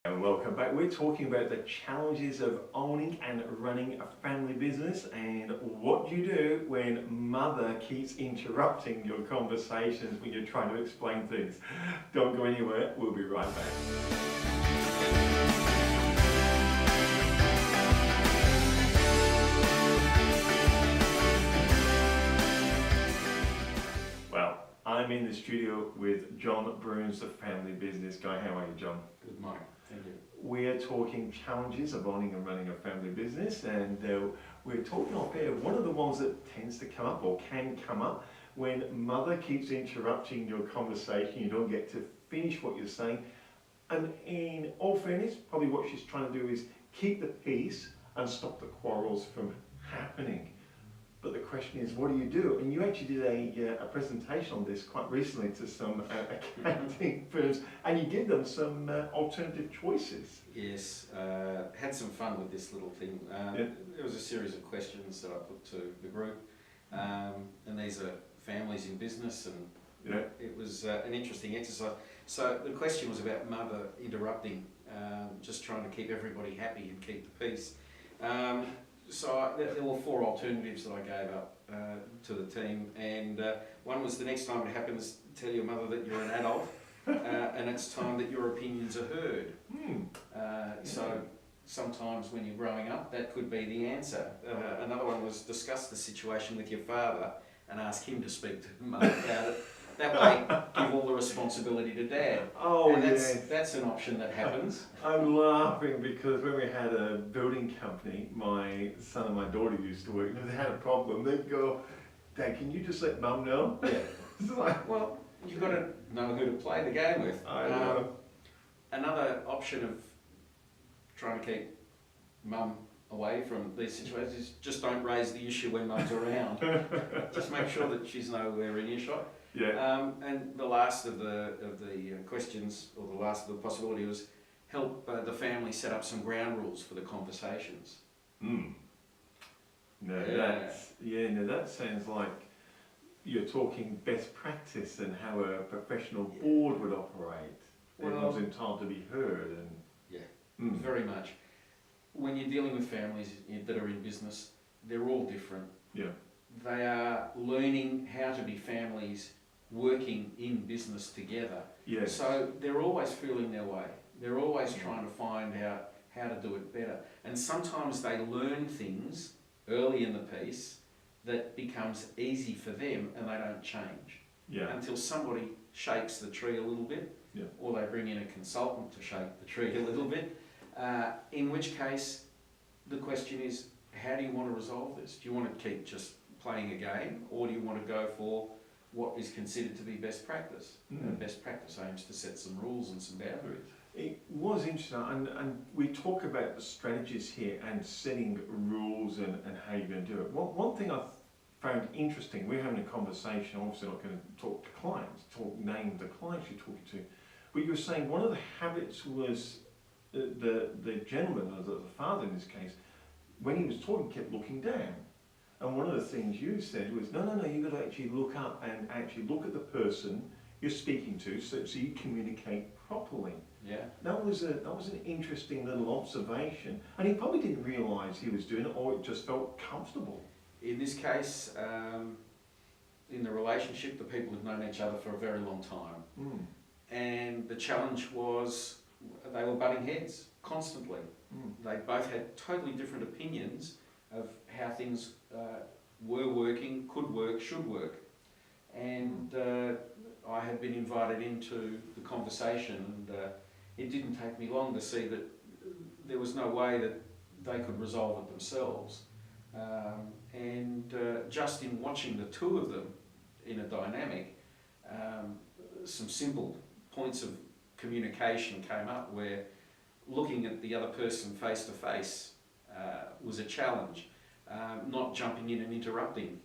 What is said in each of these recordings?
And welcome back. We're talking about the challenges of owning and running a family business and what you do when mother keeps interrupting your conversations when you're trying to explain things. Don't go anywhere, we'll be right back. Well, I'm in the studio with John Broons, the family business guy. How are you, John? Good morning, thank you. We're talking challenges of owning and running a family business, and we're talking off air. One of the ones that tends to come up or can come up when mother keeps interrupting your conversation, you don't get to finish what you're saying. And in all fairness, probably what she's trying to do is keep the peace and stop the quarrels from happening. But the question is, what do you do? And you actually did a presentation on this quite recently to some accounting firms, and you give them some alternative choices. Yes, had some fun with this little thing. There was a series of questions that I put to the group, and these are families in business, and it was an interesting exercise. So the question was about mother interrupting, just trying to keep everybody happy and keep the peace. So there were four alternatives that I gave up to the team, and one was the next time it happens, tell your mother that you're an adult and it's time that your opinions are heard. So sometimes when you're growing up, that could be the answer. Another one was discuss the situation with your father and ask him to speak to mum about it. That way, give all the responsibility to dad. Oh, and yes. That's an option that happens. I'm laughing because when we had a building company, my son and my daughter used to work, and if they had a problem, they'd go, Dad, can you just let mum know? Yeah. It's like, Well, you've got to know who to play the game with. I know. Another option of trying to keep mum away from these situations is just don't raise the issue when mum's around. Just make sure that she's nowhere in earshot. Yeah. And the last of the questions, or the last of the possibility, was help the family set up some ground rules for the conversations. No, that sounds like you're talking best practice and how a professional board would operate. Everyone's entitled to be heard. And very much. When you're dealing with families that are in business, they're all different. Yeah. They are learning how to be families working in business together. Yes. So they're always feeling their way. They're always trying to find out how to do it better. And sometimes they learn things early in the piece that becomes easy for them and they don't change. Yeah. Until somebody shakes the tree a little bit, or they bring in a consultant to shake the tree a little bit, in which case the question is, how do you want to resolve this? Do you want to keep just playing a game, or do you want to go for what is considered to be best practice? And best practice aims to set some rules and some boundaries. It was interesting, and we talk about the strategies here and setting rules and how you're going to do it. One thing I found interesting, we're having a conversation, obviously not going to talk to clients, name the clients you're talking to, but you were saying one of the habits was the gentleman, or the father in this case, when he was talking, kept looking down. And one of the things you said was, no, you've got to actually look up and actually look at the person you're speaking to, so you communicate properly. Yeah. That was an interesting little observation, and he probably didn't realise he was doing it, or it just felt comfortable. In this case, in the relationship, the people had known each other for a very long time, and the challenge was they were butting heads constantly. They both had totally different opinions of how things were working, could work, should work. And I had been invited into the conversation, and it didn't take me long to see that there was no way that they could resolve it themselves. And just in watching the two of them in a dynamic, some simple points of communication came up where looking at the other person face to face was a challenge. Not jumping in and interrupting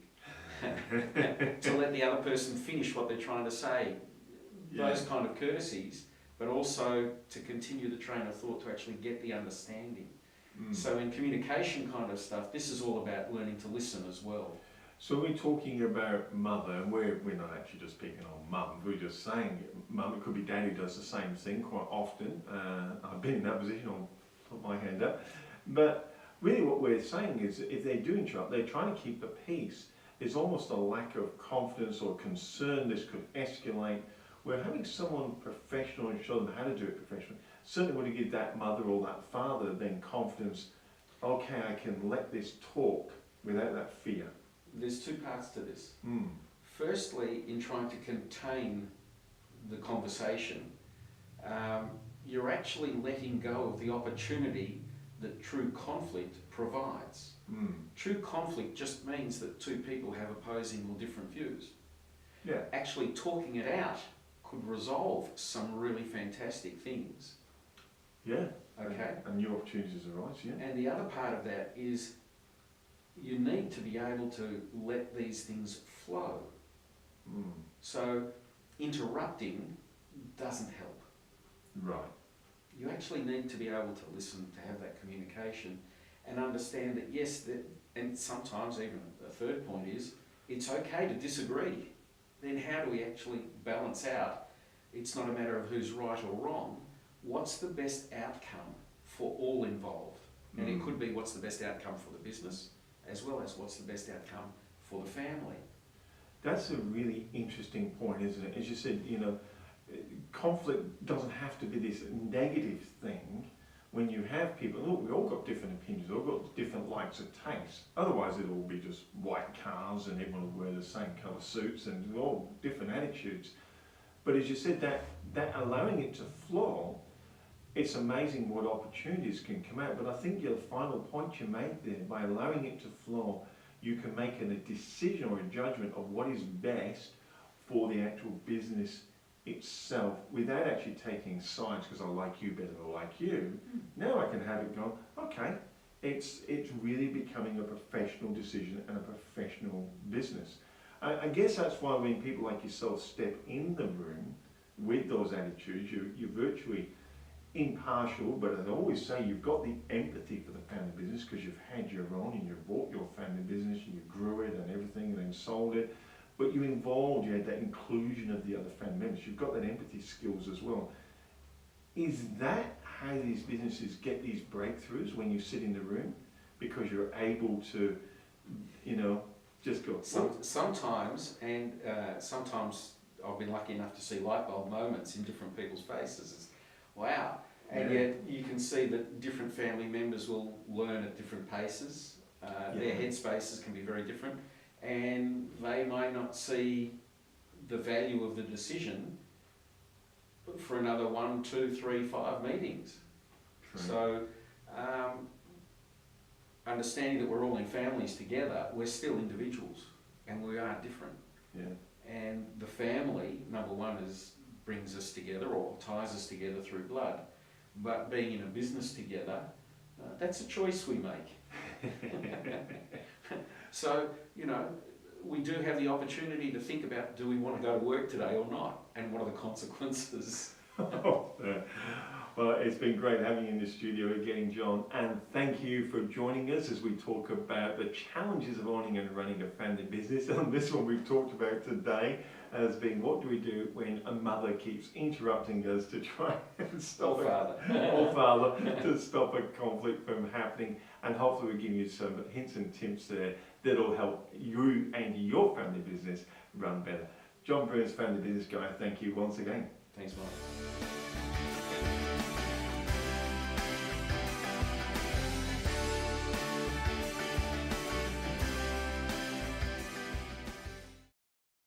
to let the other person finish what they're trying to say. Those kind of courtesies, but also to continue the train of thought to actually get the understanding. So in communication kind of stuff, this is all about learning to listen as well. So we're talking about mother, and we're not actually just picking on mum, we're just saying mum, it could be dad who does the same thing quite often. I've been in that position, I'll put my hand up. But really what we're saying is if they do interrupt, they're trying to keep the peace. There's almost a lack of confidence or concern, this could escalate. We're having someone professional and show them how to do it professionally. Certainly want to give that mother or that father then confidence, okay, I can let this talk without that fear. There's two parts to this. Mm. Firstly, in trying to contain the conversation, you're actually letting go of the opportunity that true conflict provides. Mm. True conflict just means that two people have opposing or different views. Yeah. Actually talking it out could resolve some really fantastic things. Yeah. Okay? And new opportunities arise, yeah. And the other part of that is you need to be able to let these things flow. Mm. So interrupting doesn't help. Right. You actually need to be able to listen, to have that communication and understand that yes, and sometimes even a third point is, it's okay to disagree. Then how do we actually balance out? It's not a matter of who's right or wrong. What's the best outcome for all involved? And it could be what's the best outcome for the business, as well as what's the best outcome for the family. That's a really interesting point, isn't it? As you said, you know, conflict doesn't have to be this negative thing. When you have people, look, we all got different opinions, we all got different likes and tastes. Otherwise it'll all be just white cars and everyone will wear the same colour suits and all different attitudes. But as you said, that allowing it to flow, it's amazing what opportunities can come out. But I think your final point you made there, by allowing it to flow, you can make a decision or a judgment of what is best for the actual business itself without actually taking sides because I like you better than I like you. Now I can have it go, okay, it's really becoming a professional decision and a professional business. I guess that's why when people like yourself step in the room with those attitudes, you're virtually impartial, but I always say you've got the empathy for the family business because you've had your own and you've bought your family business and you grew it and everything and then sold it. But you involved, you had that inclusion of the other family members. You've got that empathy skills as well. Is that how these businesses get these breakthroughs when you sit in the room? Because you're able to, you know, just go. Sometimes I've been lucky enough to see light bulb moments in different people's faces. It's, wow. And yet you can see that different family members will learn at different paces. Their headspaces can be very different. And they may not see the value of the decision for another 1, 2, 3, 5 meetings. True. So, understanding that we're all in families together, we're still individuals and we are different. Yeah. And the family, number one, brings us together or ties us together through blood. But being in a business together, that's a choice we make. So, you know, we do have the opportunity to think about, do we want to go to work today or not? And what are the consequences? Well, it's been great having you in the studio again, John, and thank you for joining us as we talk about the challenges of owning and running a family business. And this one we've talked about today has been, what do we do when a mother keeps interrupting us to try and stop or father to stop a conflict from happening? And hopefully we're giving you some hints and tips there that'll help you and your family business run better. John Broons, Family Business Guy, thank you once again. Thanks, Mike.